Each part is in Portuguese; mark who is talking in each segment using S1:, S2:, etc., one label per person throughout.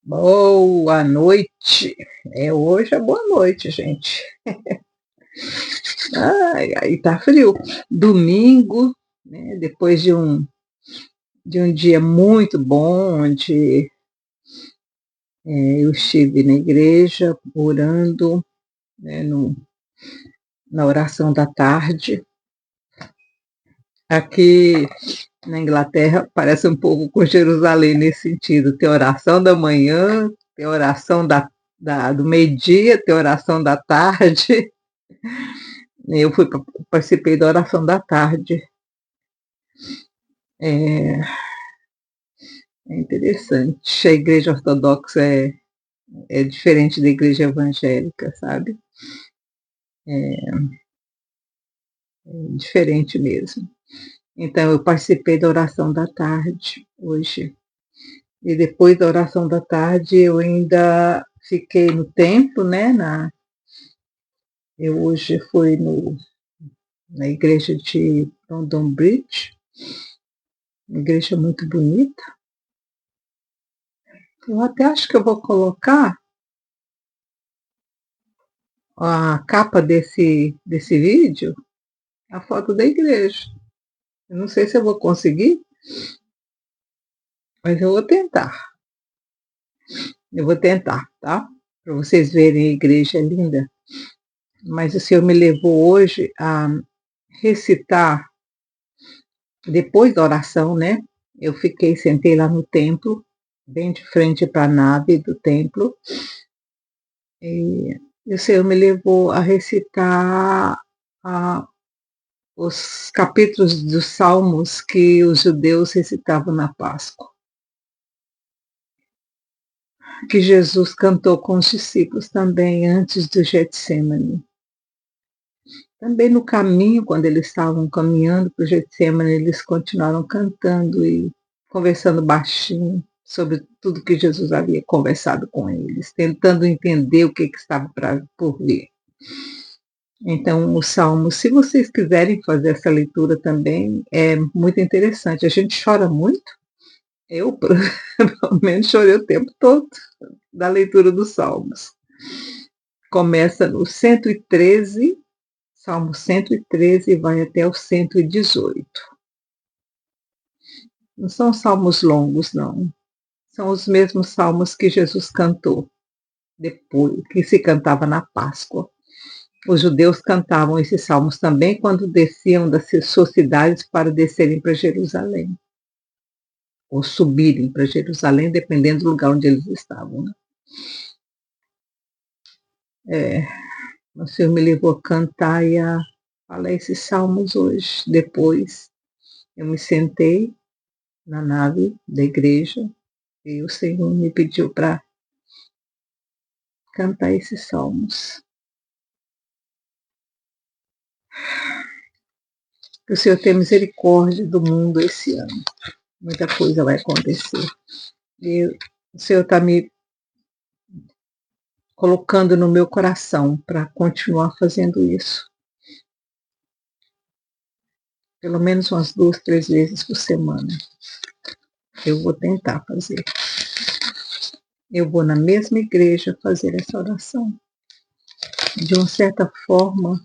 S1: Boa noite. Hoje é boa noite, gente. Ai, aí tá frio. Domingo, né, depois de um dia muito bom, onde eu estive na igreja orando, né, na oração da tarde. Aqui na Inglaterra parece um pouco com Jerusalém nesse sentido. Tem oração da manhã, tem oração do meio-dia, tem oração da tarde. Eu participei da oração da tarde. É, é interessante. A igreja ortodoxa é diferente da igreja evangélica, sabe? É diferente mesmo. Então, eu participei da oração da tarde hoje. E depois da oração da tarde, eu ainda fiquei no templo, né? Eu hoje fui na igreja de London Bridge, uma igreja muito bonita. Eu até acho que eu vou colocar a capa desse vídeo, a foto da igreja. Eu não sei se eu vou conseguir, mas eu vou tentar. Eu vou tentar, tá? Para vocês verem a igreja linda. Mas o Senhor me levou hoje a recitar, depois da oração, né? Eu sentei lá no templo, bem de frente para a nave do templo, e o Senhor me levou a recitar os capítulos dos Salmos que os judeus recitavam na Páscoa, que Jesus cantou com os discípulos também antes do Getsemane. Também no caminho, quando eles estavam caminhando para o Getsemane, eles continuaram cantando e conversando baixinho sobre tudo que Jesus havia conversado com eles, tentando entender o que estava por vir. Então, o Salmo, se vocês quiserem fazer essa leitura também, é muito interessante. A gente chora muito. Eu, pelo menos, chorei o tempo todo da leitura dos Salmos. Começa no 113, Salmo 113 e vai até o 118. Não são salmos longos, não. São os mesmos salmos que Jesus cantou depois, que se cantava na Páscoa. Os judeus cantavam esses salmos também quando desciam das suas cidades para descerem para Jerusalém, ou subirem para Jerusalém, dependendo do lugar onde eles estavam. Né? O Senhor me levou a cantar e a falar esses salmos hoje. Depois eu me sentei na nave da igreja e o Senhor me pediu para cantar esses salmos. Que o Senhor tenha misericórdia do mundo esse ano. Muita coisa vai acontecer. E o Senhor está me colocando no meu coração para continuar fazendo isso. Pelo menos umas 2, 3 vezes por semana. Eu vou tentar fazer. Eu vou na mesma igreja fazer essa oração. De uma certa forma,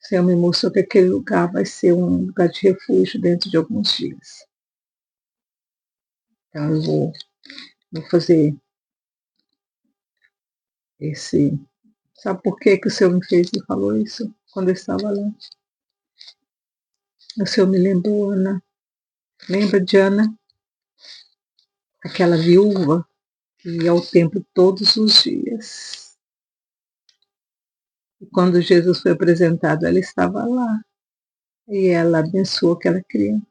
S1: o Senhor me mostrou que aquele lugar vai ser um lugar de refúgio dentro de alguns dias. Então eu vou fazer esse. Sabe por que o Senhor me falou isso? Quando eu estava lá. O Senhor me lembrou, Ana. Lembra de Ana? Aquela viúva que ia ao templo todos os dias. E quando Jesus foi apresentado, ela estava lá. E ela abençoou aquela criança.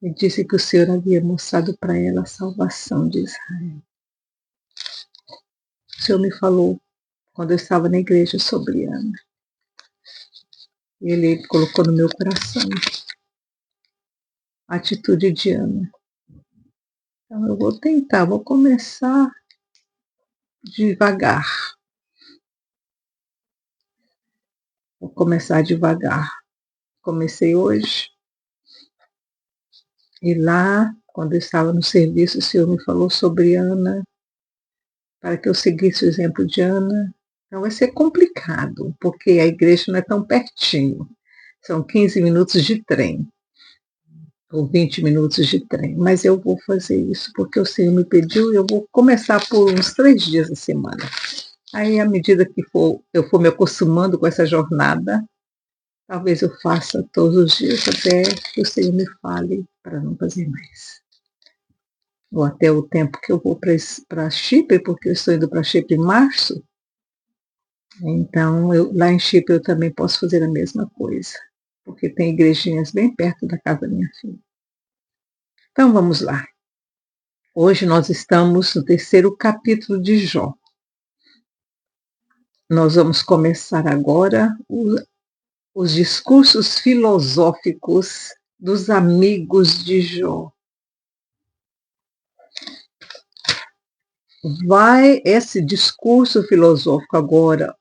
S1: E disse que o Senhor havia mostrado para ela a salvação de Israel. O Senhor me falou quando eu estava na igreja sobre Ana. Ele colocou no meu coração a atitude de Ana. Então eu vou tentar, vou começar devagar. Vou começar devagar. Comecei hoje E lá, quando eu estava no serviço, o Senhor me falou sobre Ana, para que eu seguisse o exemplo de Ana. Então vai ser complicado, porque a igreja não é tão pertinho. São 15 minutos de trem, ou 20 minutos de trem. Mas eu vou fazer isso porque o Senhor me pediu e eu vou começar por uns 3 dias da semana. Aí, à medida que eu for me acostumando com essa jornada, talvez eu faça todos os dias até que o Senhor me fale para não fazer mais. Ou até o tempo que eu vou para Chipre, porque eu estou indo para Chipre em março. Então, lá em Chipre eu também posso fazer a mesma coisa, porque tem igrejinhas bem perto da casa da minha filha. Então, vamos lá. Hoje nós estamos no 3º capítulo de Jó. Nós vamos começar agora os discursos filosóficos dos amigos de Jó. Esse discurso filosófico agora,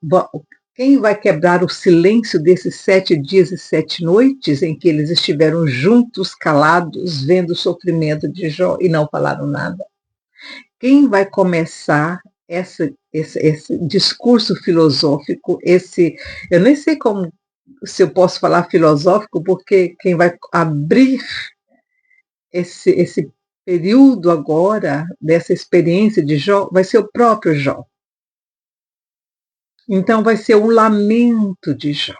S1: quem vai quebrar o silêncio desses 7 dias e 7 noites em que eles estiveram juntos, calados, vendo o sofrimento de Jó e não falaram nada? Quem vai começar esse discurso filosófico, eu nem sei se eu posso falar filosófico, porque quem vai abrir esse período agora, dessa experiência de Jó, vai ser o próprio Jó. Então vai ser um lamento de Jó.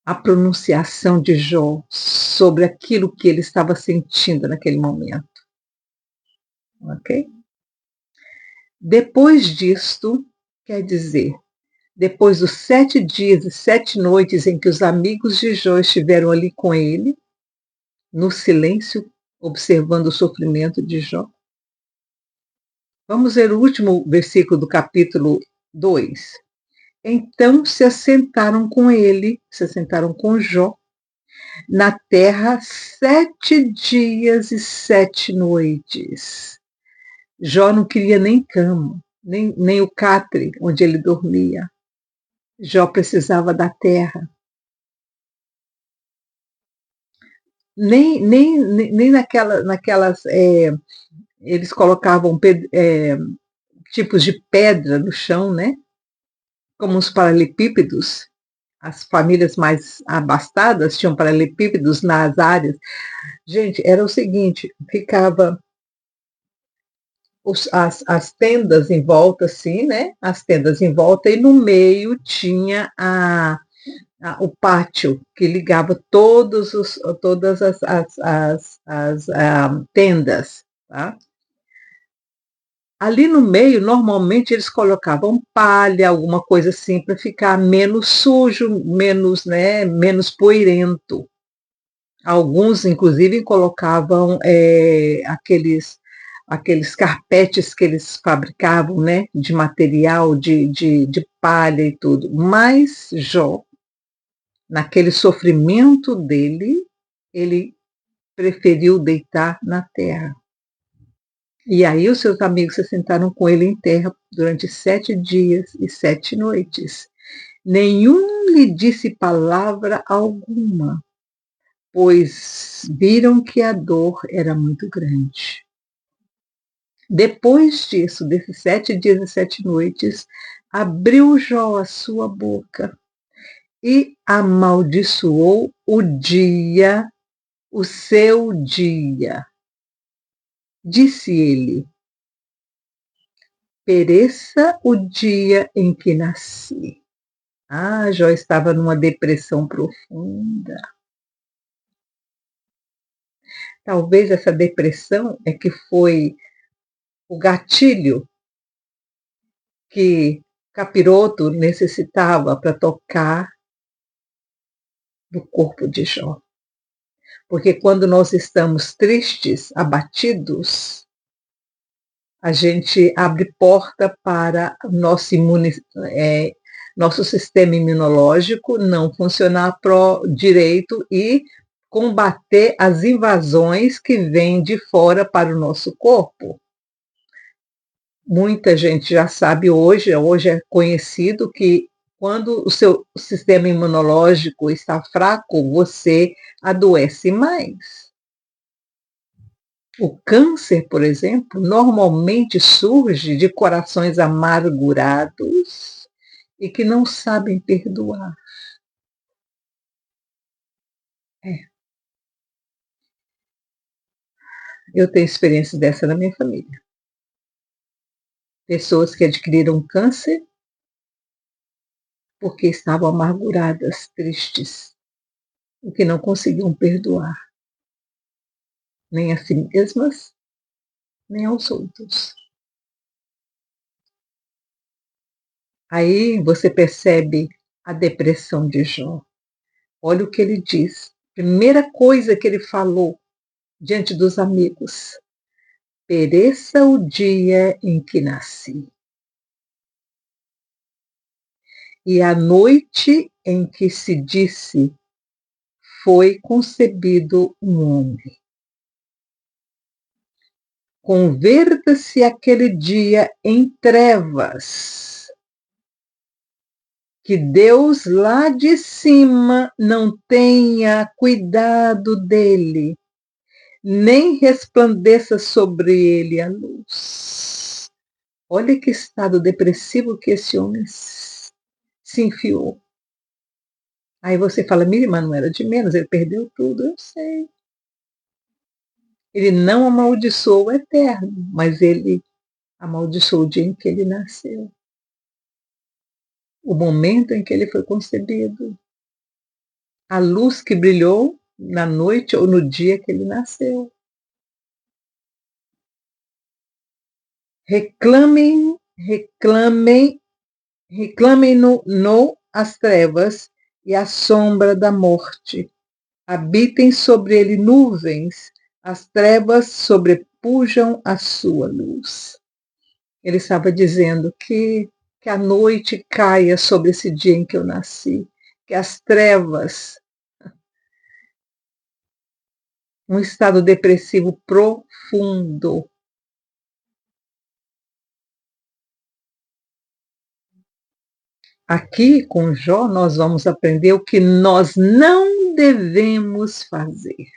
S1: A pronunciação de Jó sobre aquilo que ele estava sentindo naquele momento. Ok? Depois disto, quer dizer, depois dos 7 dias e 7 noites em que os amigos de Jó estiveram ali com ele, no silêncio, observando o sofrimento de Jó. Vamos ver o último versículo do capítulo 2. Então se assentaram com Jó, na terra 7 dias e 7 noites. Jó não queria nem cama, nem o catre onde ele dormia. Jó precisava da terra. Nem naquelas eles colocavam tipos de pedra no chão, né? Como os paralelepípedos. As famílias mais abastadas tinham paralelepípedos nas áreas. Gente, era o seguinte, ficava as tendas em volta, assim, né? As tendas em volta, e no meio tinha o pátio que ligava todas as tendas. Tá? Ali no meio, normalmente eles colocavam palha, alguma coisa assim, para ficar menos sujo, menos poeirento. Alguns, inclusive, colocavam aqueles carpetes que eles fabricavam, né, de material, de palha e tudo. Mas Jó, naquele sofrimento dele, ele preferiu deitar na terra. E aí os seus amigos se sentaram com ele em terra durante 7 dias e 7 noites. Nenhum lhe disse palavra alguma, pois viram que a dor era muito grande. Depois disso, desses 7 dias e 7 noites, abriu Jó a sua boca e amaldiçoou o seu dia. Disse ele: pereça o dia em que nasci. Jó estava numa depressão profunda. Talvez essa depressão é que foi o gatilho que Capiroto necessitava para tocar no corpo de Jó. Porque quando nós estamos tristes, abatidos, a gente abre porta para nosso sistema imunológico não funcionar direito e combater as invasões que vêm de fora para o nosso corpo. Muita gente já sabe hoje é conhecido que Quando o seu sistema imunológico está fraco, você adoece mais. O câncer, por exemplo, normalmente surge de corações amargurados e que não sabem perdoar. É, eu tenho experiência dessa na minha família. Pessoas que adquiriram câncer porque estavam amarguradas, tristes, e que não conseguiam perdoar nem a si mesmas, nem aos outros. Aí você percebe a depressão de Jó. Olha o que ele diz. Primeira coisa que ele falou diante dos amigos: pereça o dia em que nasci, e a noite em que se disse foi concebido um homem. Converta-se aquele dia em trevas, que Deus lá de cima não tenha cuidado dele, nem resplandeça sobre ele a luz. Olha que estado depressivo que esse homem se enfiou. Aí você fala, minha irmã não era de menos, ele perdeu tudo, eu sei. Ele não amaldiçoou o eterno, mas ele amaldiçoou o dia em que ele nasceu, o momento em que ele foi concebido, a luz que brilhou na noite ou no dia que ele nasceu. Reclamem, reclamem, reclamem-no as trevas e a sombra da morte. Habitem sobre ele nuvens, as trevas sobrepujam a sua luz. Ele estava dizendo que a noite caia sobre esse dia em que eu nasci, que as trevas, um estado depressivo profundo. Aqui com Jó nós vamos aprender o que nós não devemos fazer.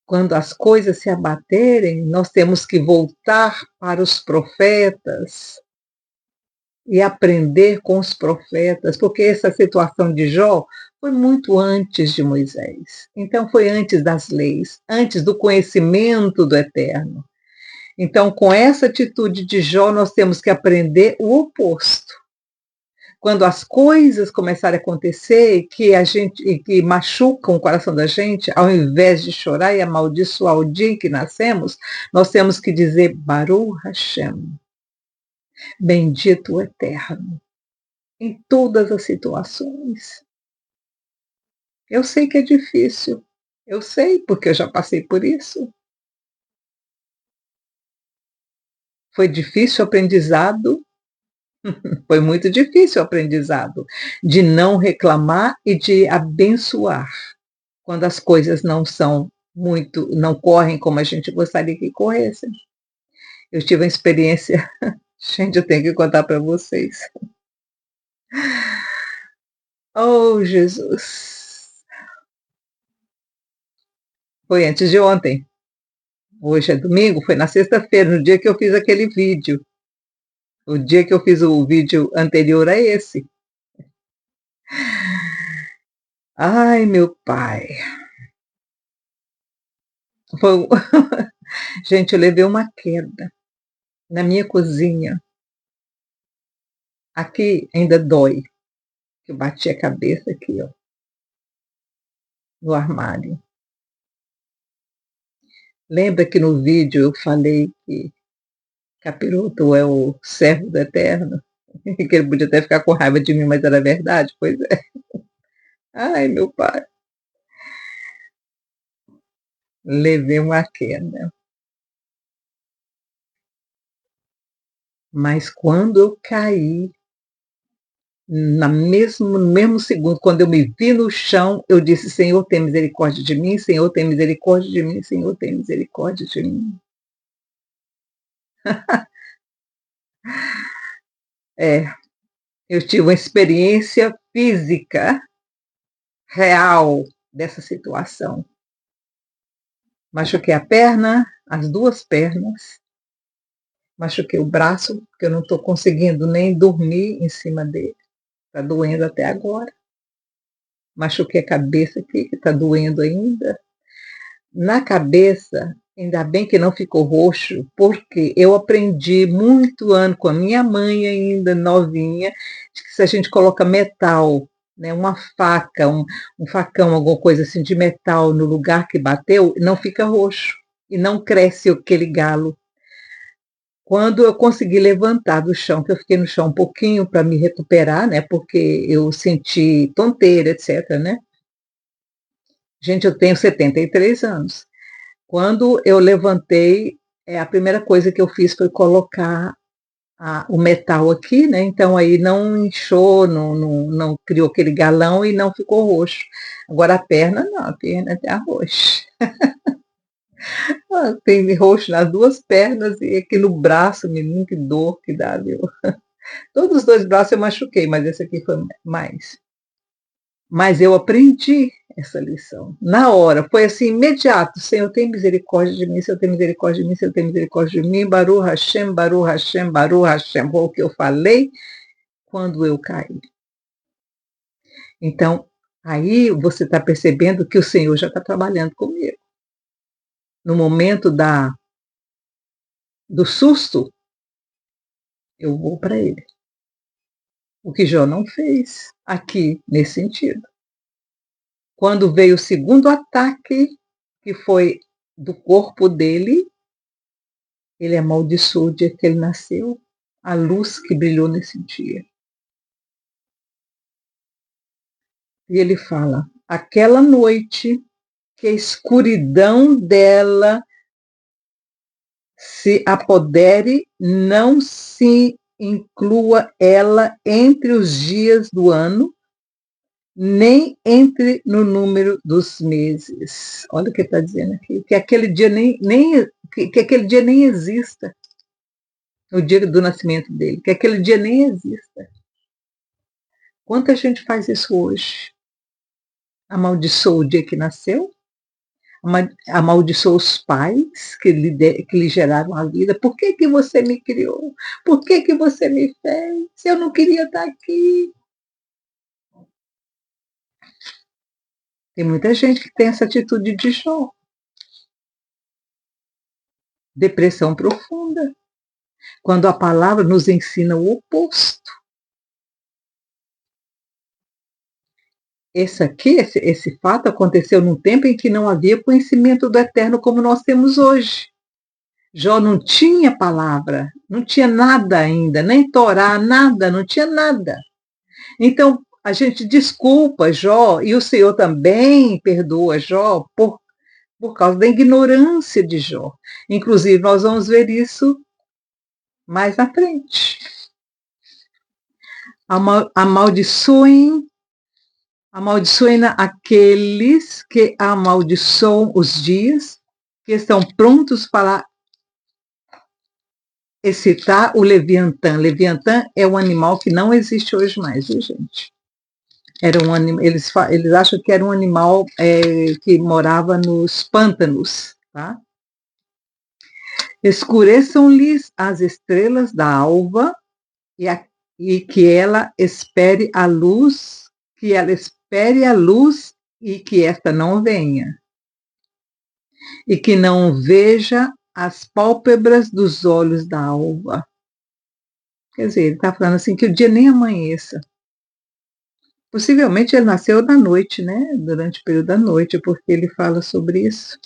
S1: Quando as coisas se abaterem, nós temos que voltar para os profetas e aprender com os profetas, porque essa situação de Jó foi muito antes de Moisés. Então foi antes das leis, antes do conhecimento do Eterno. Então, com essa atitude de Jó, nós temos que aprender o oposto. Quando as coisas começarem a acontecer que machucam o coração da gente, ao invés de chorar e amaldiçoar o dia em que nascemos, nós temos que dizer Baruch Hashem, bendito o Eterno, em todas as situações. Eu sei que é difícil, eu sei porque eu já passei por isso. Foi difícil o aprendizado. Foi muito difícil o aprendizado de não reclamar e de abençoar quando as coisas não correm como a gente gostaria que corressem. Eu tive uma experiência, gente, eu tenho que contar para vocês. Oh, Jesus! Foi antes de ontem. Hoje é domingo, foi na sexta-feira, no dia que eu fiz aquele vídeo. O dia que eu fiz o vídeo anterior a esse. Ai, meu pai. Foi... Gente, eu levei uma queda na minha cozinha. Aqui ainda dói. Eu bati a cabeça aqui, ó, no armário. Lembra que no vídeo eu falei que Capiroto é o servo do Eterno? Que ele podia até ficar com raiva de mim, mas era verdade? Pois é. Ai, meu pai. Levei uma queda. Mas quando eu caí, no mesmo segundo, quando eu me vi no chão, eu disse, Senhor, tem misericórdia de mim, Senhor, tem misericórdia de mim, Senhor, tem misericórdia de mim. É, eu tive uma experiência física real dessa situação. Machuquei a perna, as duas pernas, machuquei o braço, porque eu não estou conseguindo nem dormir em cima dele. Está doendo até agora. Machuquei a cabeça aqui, que está doendo ainda. Na cabeça, ainda bem que não ficou roxo, porque eu aprendi muito ano com a minha mãe ainda novinha, de que se a gente coloca metal, né, uma faca, um facão, alguma coisa assim de metal no lugar que bateu, não fica roxo e não cresce aquele galo. Quando eu consegui levantar do chão, que eu fiquei no chão um pouquinho para me recuperar, né, porque eu senti tonteira, etc, né? Gente, eu tenho 73 anos. Quando eu levantei, a primeira coisa que eu fiz foi colocar o metal aqui, né? Então aí não inchou, não criou aquele galão e não ficou roxo. Agora a perna não, a perna tem roxo. Tem roxo nas duas pernas e aqui no braço, menino, que dor que dá, viu? Todos os dois braços eu machuquei, mas esse aqui foi mais. Mas eu aprendi essa lição. Na hora, foi assim, imediato. Senhor, tem misericórdia de mim, Senhor, tem misericórdia de mim, Senhor, tem misericórdia de mim. Baruch Hashem, Baruch Hashem, Baruch Hashem. Foi o que eu falei quando eu caí. Então, aí você está percebendo que o Senhor já está trabalhando comigo. No momento do susto, eu vou para ele. O que Jó não fez aqui, nesse sentido. Quando veio o segundo ataque, que foi do corpo dele, ele amaldiçoou o dia que ele nasceu, a luz que brilhou nesse dia. E ele fala, aquela noite que a escuridão dela se apodere, não se inclua ela entre os dias do ano, nem entre no número dos meses. Olha o que está dizendo aqui, que aquele dia que aquele dia nem exista, o dia do nascimento dele, que aquele dia nem exista. Quanta gente faz isso hoje? Amaldiçoa o dia que nasceu, amaldiçoa os pais que lhe geraram a vida. Por que que você me criou? Por que que você me fez? Eu não queria estar aqui. Tem muita gente que tem essa atitude de Jó. Depressão profunda. Quando a palavra nos ensina o oposto. Esse fato aconteceu num tempo em que não havia conhecimento do eterno como nós temos hoje. Jó não tinha palavra, não tinha nada ainda, nem Torá, nada, não tinha nada. Então, a gente desculpa Jó, e o Senhor também perdoa Jó por causa da ignorância de Jó. Inclusive, nós vamos ver isso mais à frente. Amaldiçoem aqueles que amaldiçoam os dias, que estão prontos para excitar o Leviatã. Leviatã é um animal que não existe hoje mais, viu, gente? Era um animal, eles acham que era um animal que morava nos pântanos, tá? Escureçam-lhes as estrelas da alva e que ela espere a luz, e que esta não venha. E que não veja as pálpebras dos olhos da alva. Quer dizer, ele está falando assim que o dia nem amanheça. Possivelmente ele nasceu da noite, né? Durante o período da noite, porque ele fala sobre isso.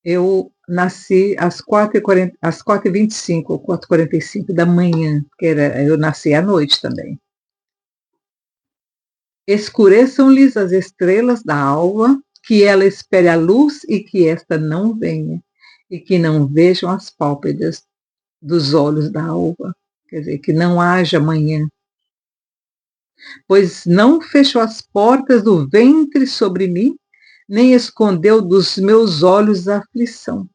S1: Eu nasci às 4h25 ou 4h45 da manhã, eu nasci à noite também. Escureçam-lhes as estrelas da alva, que ela espere a luz e que esta não venha, e que não vejam as pálpebras dos olhos da alva. Quer dizer, que não haja manhã. Pois não fechou as portas do ventre sobre mim, nem escondeu dos meus olhos a aflição.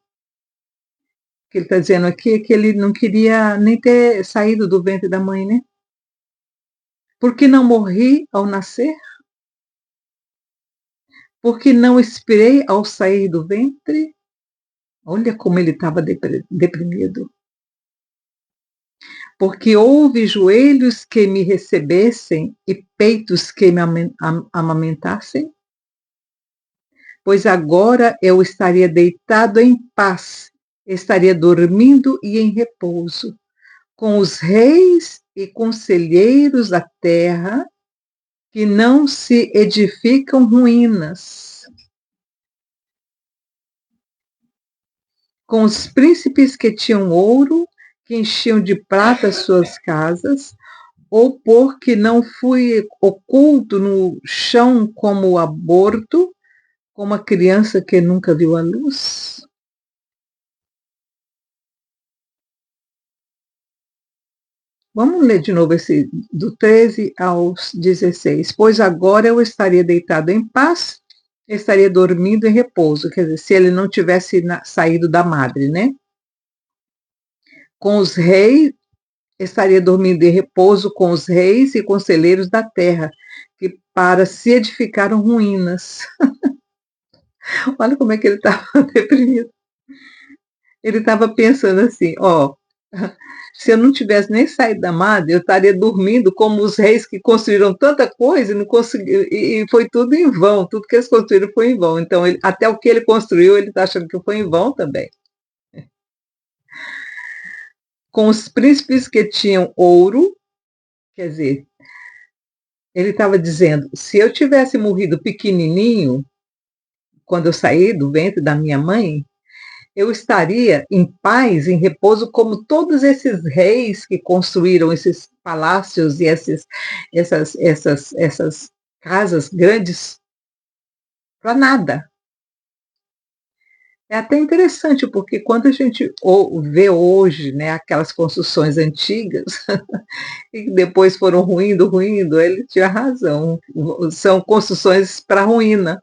S1: que ele está dizendo aqui é que ele não queria nem ter saído do ventre da mãe, né? Porque não morri ao nascer? Porque não expirei ao sair do ventre? Olha como ele estava deprimido. Porque houve joelhos que me recebessem e peitos que me amamentassem? Pois agora eu estaria deitado em paz, estaria dormindo e em repouso, com os reis e conselheiros da terra, que não se edificam ruínas, com os príncipes que tinham ouro, que enchiam de prata suas casas, ou porque não fui oculto no chão como o aborto, como a criança que nunca viu a luz? Vamos ler de novo esse do 13 aos 16. Pois agora eu estaria deitado em paz, estaria dormindo em repouso. Quer dizer, se ele não tivesse saído da madre, né? Com os reis, estaria dormindo em repouso com os reis e conselheiros da terra, que para se edificaram ruínas. Olha como é que ele estava deprimido. Ele estava pensando assim, ó, se eu não tivesse nem saído da madre, eu estaria dormindo como os reis que construíram tanta coisa e não conseguiram, e foi tudo em vão, tudo que eles construíram foi em vão. Então, até o que ele construiu, ele está achando que foi em vão também. Com os príncipes que tinham ouro, quer dizer, ele estava dizendo, se eu tivesse morrido pequenininho, quando eu saí do ventre da minha mãe, eu estaria em paz, em repouso, como todos esses reis que construíram esses palácios e essas casas grandes para nada. É até interessante, porque quando a gente vê hoje, né, aquelas construções antigas, e depois foram ruindo, ele tinha razão. São construções para ruína.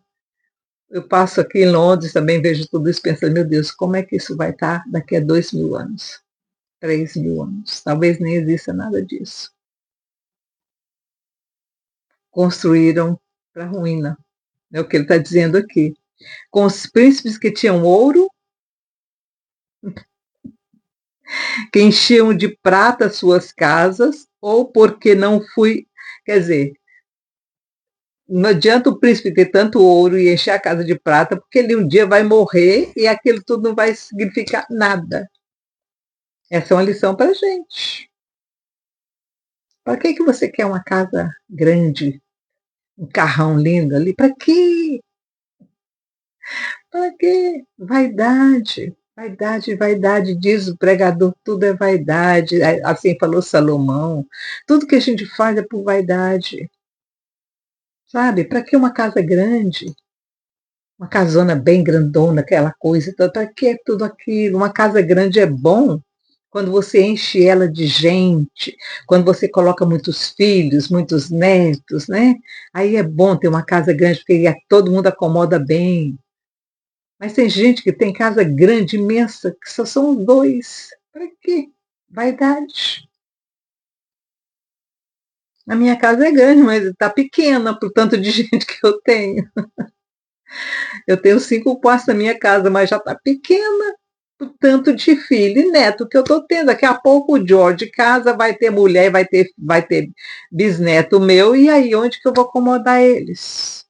S1: Eu passo aqui em Londres, também vejo tudo isso pensando, meu Deus, como é que isso vai estar daqui a 2.000 anos, 3.000 anos? Talvez nem exista nada disso. Construíram para ruína, é o que ele está dizendo aqui. Com os príncipes que tinham ouro, que enchiam de prata suas casas, ou porque não fui, quer dizer, não adianta o príncipe ter tanto ouro e encher a casa de prata, porque ele um dia vai morrer e aquilo tudo não vai significar nada. Essa é uma lição para a gente. Para que você quer uma casa grande, um carrão lindo ali? Para quê? Para quê? Vaidade. Vaidade, vaidade, diz o pregador, tudo é vaidade. Assim falou Salomão. Tudo que a gente faz é por vaidade. Sabe? Para que uma casa grande? Uma casona bem grandona, aquela coisa. Para que tudo aquilo? Uma casa grande é bom quando você enche ela de gente, quando você coloca muitos filhos, muitos netos, né? Aí é bom ter uma casa grande, porque todo mundo acomoda bem. Mas tem gente que tem casa grande, imensa, que só são os dois. Para quê? Vaidade. A minha casa é grande, mas está pequena para o tanto de gente que eu tenho. Eu tenho 5 quartos na minha casa, mas já está pequena o tanto de filho e neto que eu estou tendo. Daqui a pouco o George casa, vai ter mulher, vai ter bisneto meu, e aí onde que eu vou acomodar eles?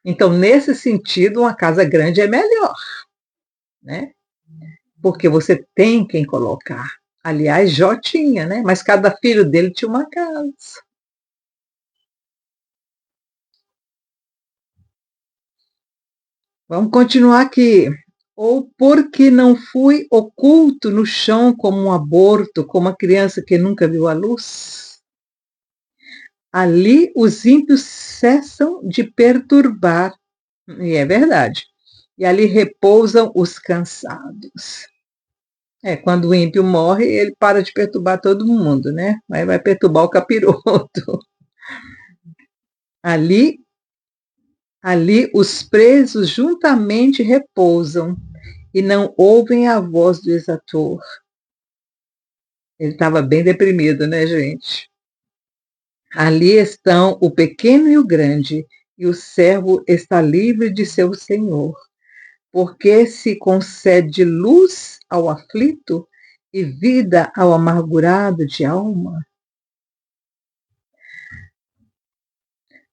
S1: Então, nesse sentido, uma casa grande é melhor, né? Porque você tem quem colocar. Aliás, Jó tinha, né? Mas cada filho dele tinha uma casa. Vamos continuar aqui. Ou porque não fui oculto no chão como um aborto, como uma criança que nunca viu a luz? Ali os ímpios cessam de perturbar, e é verdade. E ali repousam os cansados. Quando o ímpio morre, ele para de perturbar todo mundo, né? Aí vai perturbar o capiroto. Ali os presos juntamente repousam, e não ouvem a voz do exator. Ele estava bem deprimido, né, gente? Ali estão o pequeno e o grande, e o servo está livre de seu senhor, porque se concede luz ao aflito e vida ao amargurado de alma.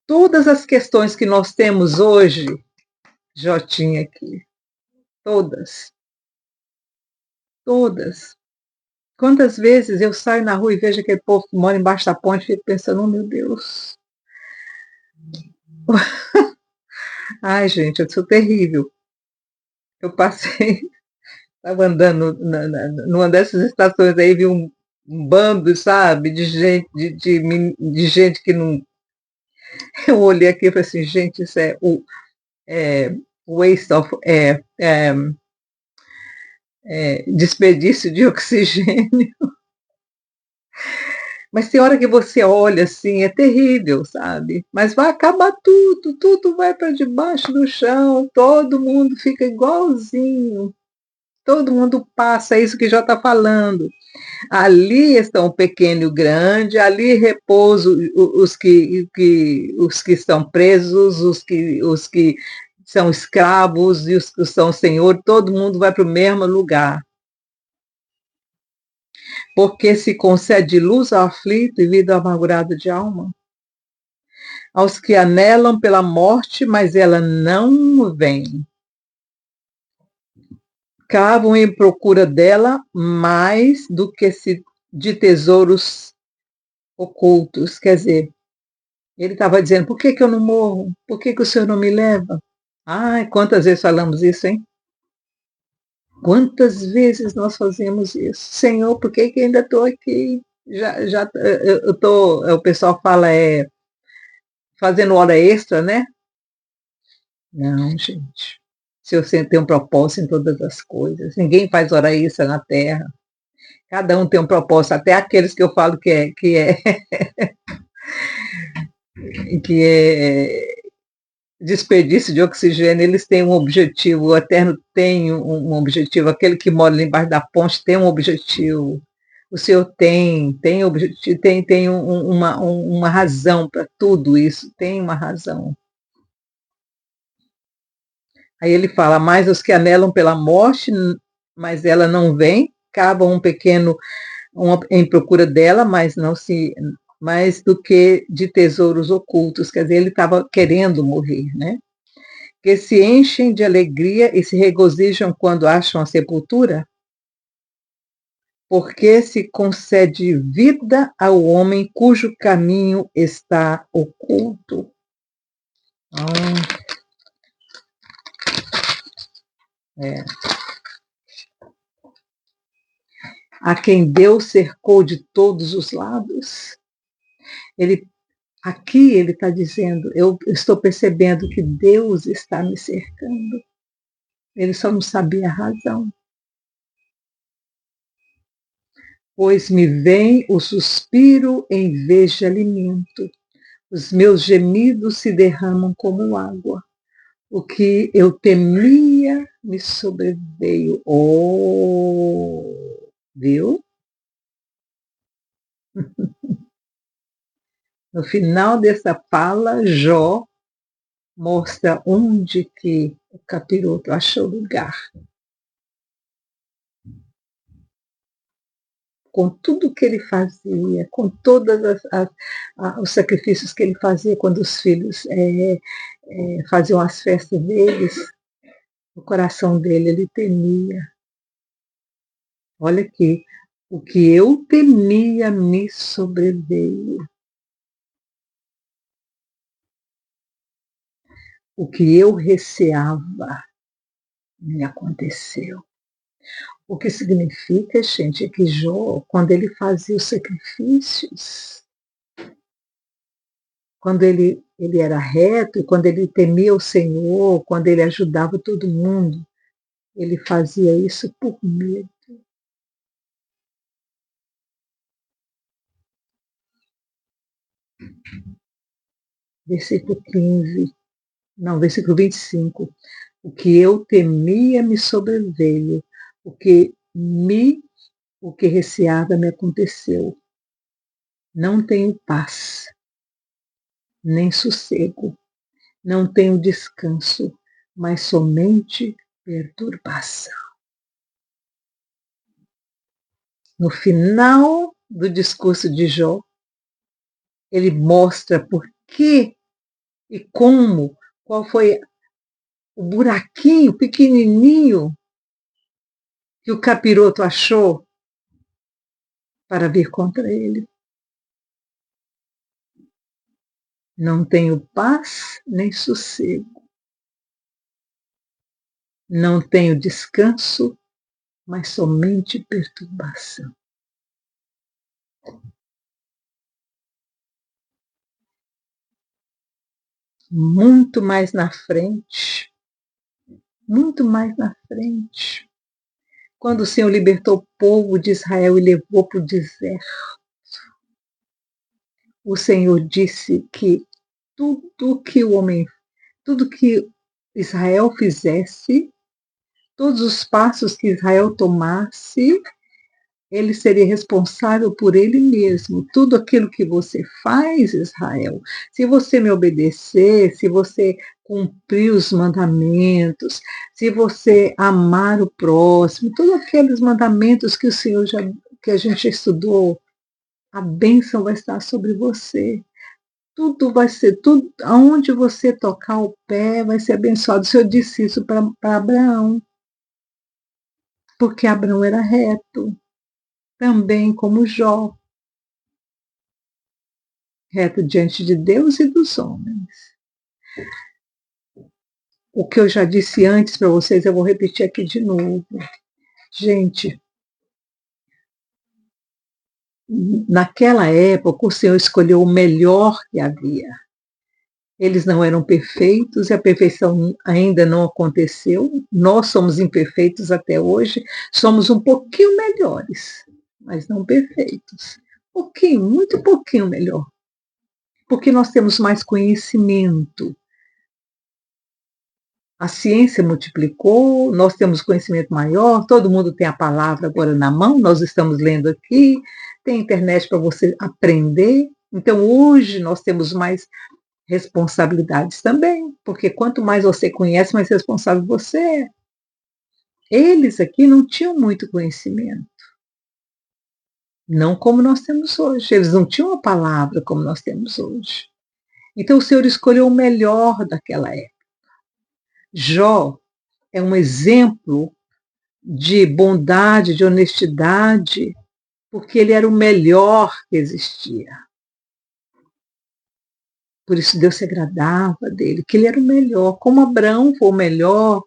S1: Todas as questões que nós temos hoje, Jotinha aqui, todas, todas. Quantas vezes eu saio na rua e vejo aquele povo que mora embaixo da ponte e fico pensando, oh meu Deus. Ai, gente, eu sou terrível. Eu passei, estava andando numa dessas estações aí, vi um bando, sabe, de gente, de gente que não. Eu olhei aqui e falei assim, gente, isso é o waste of desperdício de oxigênio. Mas tem hora que você olha assim, é terrível, sabe? Mas vai acabar tudo, tudo vai para debaixo do chão, todo mundo fica igualzinho, todo mundo passa, é isso que já está falando. Ali estão o pequeno e o grande, ali repouso os que estão presos, os que são escravos e os que são senhor, todo mundo vai para o mesmo lugar. Porque se concede luz ao aflito e vida ao amargurado de alma, aos que anelam pela morte, mas ela não vem. Cavam em procura dela mais do que de tesouros ocultos. Quer dizer, ele estava dizendo, por que eu não morro? Por que o Senhor não me leva? Ai, quantas vezes falamos isso, hein? Quantas vezes nós fazemos isso? Senhor, por que ainda estou aqui? Eu tô, o pessoal fala, fazendo hora extra, né? Não, gente. Se você tem um propósito em todas as coisas, ninguém faz hora extra na Terra. Cada um tem um propósito, até aqueles que eu falo que é desperdício de oxigênio, eles têm um objetivo, o Eterno tem um objetivo, aquele que mora ali embaixo da ponte tem um objetivo, o Senhor tem objetivo, tem uma razão para tudo isso, tem uma razão. Aí ele fala, mais os que anelam pela morte, mas ela não vem, cavam em procura dela, mas não se mais do que de tesouros ocultos, quer dizer, ele estava querendo morrer, né? Que se enchem de alegria e se regozijam quando acham a sepultura, porque se concede vida ao homem cujo caminho está oculto. É. A quem Deus cercou de todos os lados. Aqui ele está dizendo, eu estou percebendo que Deus está me cercando. Ele só não sabia a razão. Pois me vem o suspiro em vez de alimento. Os meus gemidos se derramam como água. O que eu temia me sobreveio. Oh, viu? No final dessa fala, Jó mostra onde que o capiroto achou lugar. Com tudo que ele fazia, com todos os sacrifícios que ele fazia quando os filhos faziam as festas deles, o coração dele, ele temia. Olha aqui, o que eu temia me sobreveio. O que eu receava me aconteceu. O que significa, gente, é que Jó, quando ele fazia os sacrifícios, quando ele era reto, quando ele temia o Senhor, quando ele ajudava todo mundo, ele fazia isso por medo. Versículo 15, não, versículo 25. O que eu temia me sobreveio, o que receava me aconteceu. Não tenho paz, nem sossego, não tenho descanso, mas somente perturbação. No final do discurso de Jó, ele mostra por que e como, qual foi o buraquinho pequenininho que o capiroto achou para vir contra ele. Não tenho paz nem sossego. Não tenho descanso, mas somente perturbação. Muito mais na frente, quando o Senhor libertou o povo de Israel e levou para o deserto, o Senhor disse que tudo que Israel fizesse, todos os passos que Israel tomasse, ele seria responsável por ele mesmo. Tudo aquilo que você faz, Israel, se você me obedecer, se você cumprir os mandamentos, se você amar o próximo, todos aqueles mandamentos que que a gente estudou, a bênção vai estar sobre você. Tudo vai ser, tudo, aonde você tocar o pé vai ser abençoado. O Senhor disse isso para Abraão, porque Abraão era reto, também como Jó, reto diante de Deus e dos homens. O que eu já disse antes para vocês, eu vou repetir aqui de novo. Gente, naquela época o Senhor escolheu o melhor que havia. Eles não eram perfeitos e a perfeição ainda não aconteceu. Nós somos imperfeitos até hoje, somos um pouquinho melhores, mas não perfeitos. Pouquinho, muito pouquinho melhor. Porque nós temos mais conhecimento. A ciência multiplicou, nós temos conhecimento maior, todo mundo tem a palavra agora na mão, nós estamos lendo aqui, tem internet para você aprender. Então, hoje nós temos mais responsabilidades também, porque quanto mais você conhece, mais responsável você é. Eles aqui não tinham muito conhecimento, não como nós temos hoje. Eles não tinham a palavra como nós temos hoje. Então, o Senhor escolheu o melhor daquela época. Jó é um exemplo de bondade, de honestidade, porque ele era o melhor que existia. Por isso Deus se agradava dele, que ele era o melhor, como Abraão foi o melhor,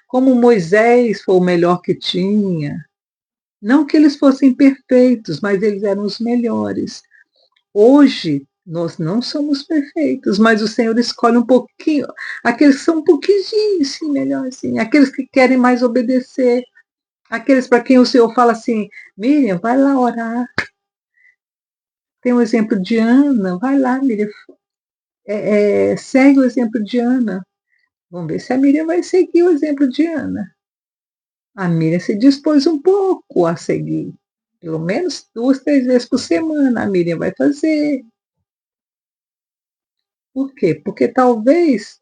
S1: como Moisés foi o melhor que tinha. Não que eles fossem perfeitos, mas eles eram os melhores. Hoje, nós não somos perfeitos, mas o Senhor escolhe um pouquinho, aqueles que são um pouquinho assim, melhor assim, aqueles que querem mais obedecer, aqueles para quem o Senhor fala assim, Miriam, vai lá orar. Tem o exemplo de Ana, vai lá, Miriam, segue o exemplo de Ana. Vamos ver se a Miriam vai seguir o exemplo de Ana. A Miriam se dispôs um pouco a seguir. Pelo menos 2, 3 vezes por semana a Miriam vai fazer. Por quê? Porque talvez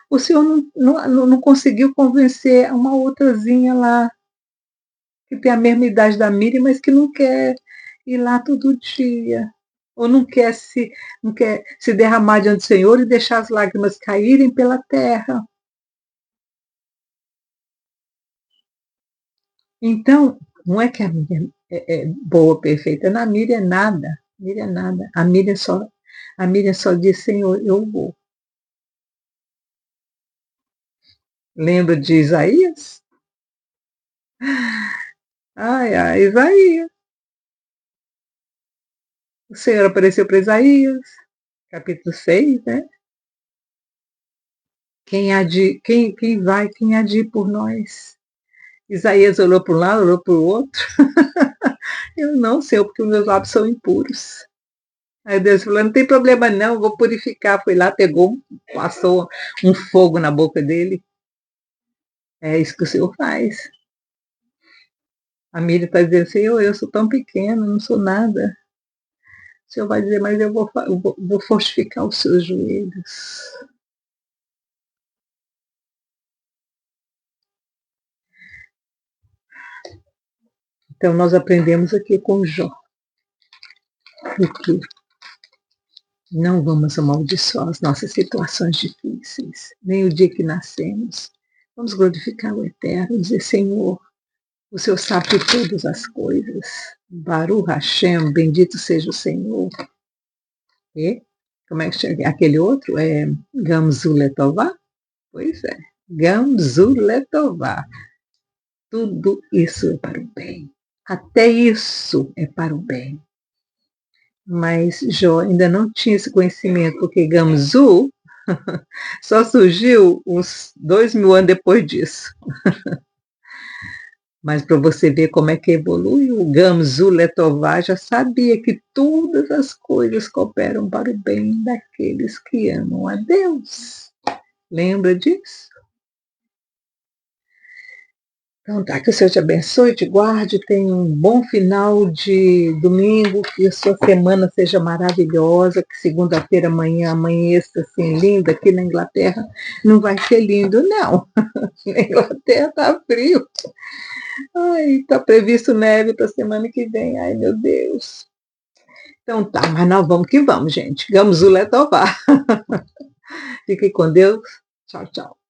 S1: o Senhor não conseguiu convencer uma outrazinha lá, que tem a mesma idade da Miriam, mas que não quer ir lá todo dia. Ou não quer se derramar diante do Senhor e deixar as lágrimas caírem pela terra. Então, não é que a Miriam é boa, perfeita. Na Miriam é nada. Miriam é nada. A Miriam só diz, Senhor, eu vou. Lembra de Isaías? Ai, ai, Isaías. O Senhor apareceu para Isaías, capítulo 6, né? Quem há de ir por nós? Isaías olhou para um lado, olhou para o outro. Eu não sei, porque os meus lábios são impuros. Aí Deus falou, não tem problema não, vou purificar. Foi lá, pegou, passou um fogo na boca dele. É isso que o Senhor faz. A Miriam está dizendo, Senhor, eu sou tão pequena, não sou nada. O Senhor vai dizer, mas eu vou fortificar os seus joelhos. Então nós aprendemos aqui com Jó, que não vamos amaldiçoar as nossas situações difíceis, nem o dia que nascemos. Vamos glorificar o Eterno, dizer, Senhor, o Senhor sabe de todas as coisas. Baruch Hashem, bendito seja o Senhor. E, como é que chega? Aquele outro é Gamzu Letová? Pois é, Gamzu Letová. Tudo isso é para o bem. Até isso é para o bem. Mas Jó ainda não tinha esse conhecimento, porque Gamzu só surgiu uns 2000 anos depois disso. Mas para você ver como é que evolui, o Gamzu Letová já sabia que todas as coisas cooperam para o bem daqueles que amam a Deus. Lembra disso? Então tá, que o Senhor te abençoe, te guarde, tenha um bom final de domingo, que a sua semana seja maravilhosa, que segunda-feira amanhã amanheça assim linda, aqui na Inglaterra não vai ser lindo não, na Inglaterra tá frio, ai, tá previsto neve para a semana que vem, ai meu Deus. Então tá, mas nós vamos que vamos, gente, vamos o Letová. Fique com Deus, tchau, tchau.